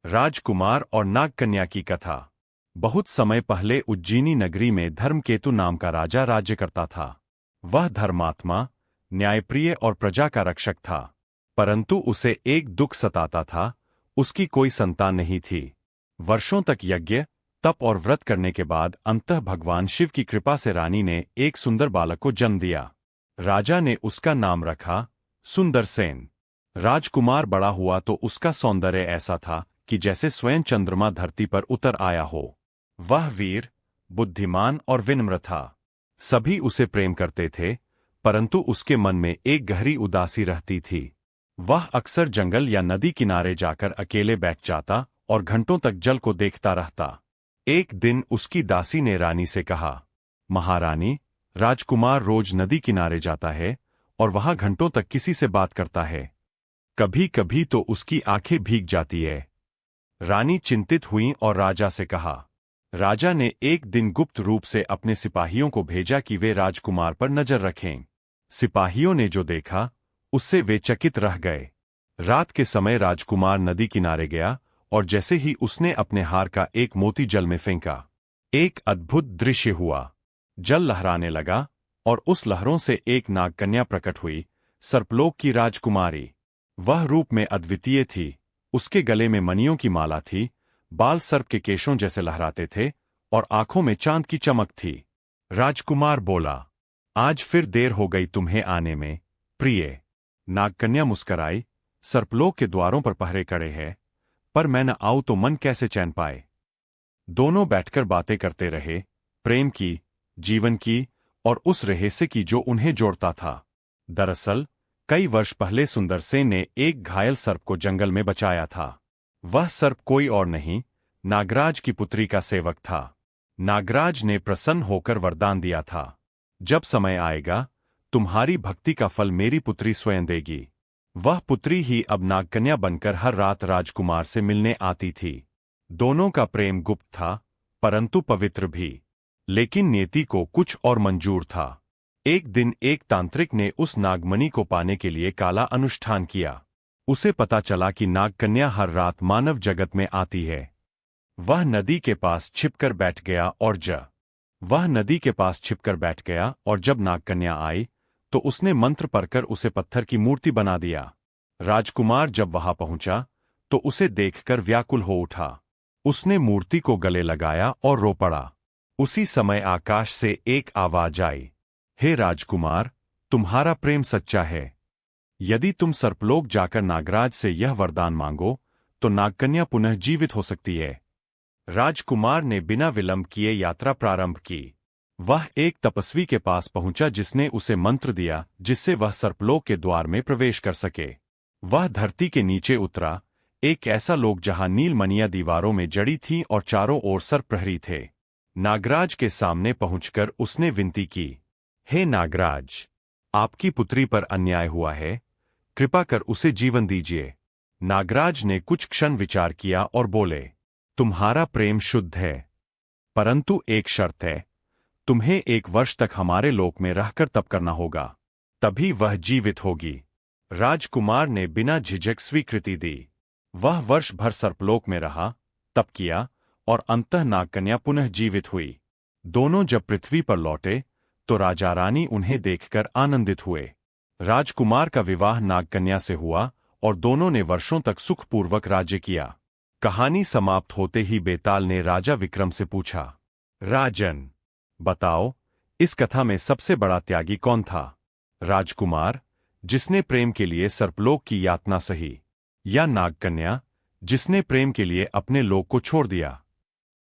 राजकुमार और नागकन्या की कथा। बहुत समय पहले उज्जैनी नगरी में धर्मकेतु नाम का राजा राज्य करता था। वह धर्मात्मा, न्यायप्रिय और प्रजा का रक्षक था। परंतु उसे एक दुख सताता था, उसकी कोई संतान नहीं थी। वर्षों तक यज्ञ, तप और व्रत करने के बाद अंततः भगवान शिव की कृपा से रानी ने एक सुंदर बालक को जन्म दिया। राजा ने उसका नाम रखा सुंदरसेन। राजकुमार बड़ा हुआ तो उसका सौंदर्य ऐसा था कि जैसे स्वयं चंद्रमा धरती पर उतर आया हो। वह वीर, बुद्धिमान और विनम्र था। सभी उसे प्रेम करते थे, परंतु उसके मन में एक गहरी उदासी रहती थी। वह अक्सर जंगल या नदी किनारे जाकर अकेले बैठ जाता और घंटों तक जल को देखता रहता। एक दिन उसकी दासी ने रानी से कहा, महारानी, राजकुमार रोज नदी किनारे जाता है और वहां घंटों तक किसी से बात करता है। कभी कभी तो उसकी आंखें भीग जाती है। रानी चिंतित हुई और राजा से कहा। राजा ने एक दिन गुप्त रूप से अपने सिपाहियों को भेजा कि वे राजकुमार पर नजर रखें। सिपाहियों ने जो देखा, उससे वे चकित रह गए। रात के समय राजकुमार नदी किनारे गया और जैसे ही उसने अपने हार का एक मोती जल में फेंका, एक अद्भुत दृश्य हुआ। जल लहराने लगा और उस लहरों से एक नागकन्या प्रकट हुई, सर्पलोक की राजकुमारी। वह रूप में अद्वितीय थी। उसके गले में मणियों की माला थी, बाल सर्प के केशों जैसे लहराते थे और आंखों में चांद की चमक थी। राजकुमार बोला, आज फिर देर हो गई तुम्हें आने में, प्रिय। नागकन्या मुस्कराई, सर्पलोक के द्वारों पर पहरे खड़े हैं, पर मैं न आऊं तो मन कैसे चैन पाए। दोनों बैठकर बातें करते रहे, प्रेम की, जीवन की और उस रहस्य की जो उन्हें जोड़ता था। दरअसल कई वर्ष पहले सुंदरसेन ने एक घायल सर्प को जंगल में बचाया था। वह सर्प कोई और नहीं, नागराज की पुत्री का सेवक था। नागराज ने प्रसन्न होकर वरदान दिया था, जब समय आएगा, तुम्हारी भक्ति का फल मेरी पुत्री स्वयं देगी। वह पुत्री ही अब नागकन्या बनकर हर रात राजकुमार से मिलने आती थी। दोनों का प्रेम गुप्त था, परंतु पवित्र भी। लेकिन नियति को कुछ और मंजूर था। एक दिन एक तांत्रिक ने उस नागमणि को पाने के लिए काला अनुष्ठान किया। उसे पता चला कि नागकन्या हर रात मानव जगत में आती है। वह नदी के पास छिपकर बैठ गया और जब नागकन्या आई तो उसने मंत्र पढ़कर उसे पत्थर की मूर्ति बना दिया। राजकुमार जब वहां पहुंचा तो उसे देखकर व्याकुल हो उठा। उसने मूर्ति को गले लगाया और रो पड़ा। उसी समय आकाश से एक आवाज आई, हे राजकुमार, तुम्हारा प्रेम सच्चा है। यदि तुम सर्पलोक जाकर नागराज से यह वरदान मांगो तो नागकन्या पुनः जीवित हो सकती है। राजकुमार ने बिना विलंब किए यात्रा प्रारंभ की। वह एक तपस्वी के पास पहुंचा जिसने उसे मंत्र दिया जिससे वह सर्पलोक के द्वार में प्रवेश कर सके। वह धरती के नीचे उतरा, एक ऐसा लोक जहां नीलमणियां दीवारों में जड़ी थीं और चारों ओर सर्प प्रहरी थे। नागराज के सामने पहुंचकर उसने विनती की, हे नागराज, आपकी पुत्री पर अन्याय हुआ है, कृपा कर उसे जीवन दीजिए। नागराज ने कुछ क्षण विचार किया और बोले, तुम्हारा प्रेम शुद्ध है, परंतु एक शर्त है, तुम्हें 1 वर्ष तक हमारे लोक में रहकर तप करना होगा, तभी वह जीवित होगी। राजकुमार ने बिना झिझक स्वीकृति दी। वह वर्ष भर सर्पलोक में रहा, तप किया और अंततः नागकन्या पुनः जीवित हुई। दोनों जब पृथ्वी पर लौटे तो राजा रानी उन्हें देखकर आनंदित हुए। राजकुमार का विवाह नागकन्या से हुआ और दोनों ने वर्षों तक सुखपूर्वक राज्य किया। कहानी समाप्त होते ही बेताल ने राजा विक्रम से पूछा, राजन, बताओ, इस कथा में सबसे बड़ा त्यागी कौन था? राजकुमार, जिसने प्रेम के लिए सर्पलोक की यातना सही, या नागकन्या, जिसने प्रेम के लिए अपने लोक को छोड़ दिया?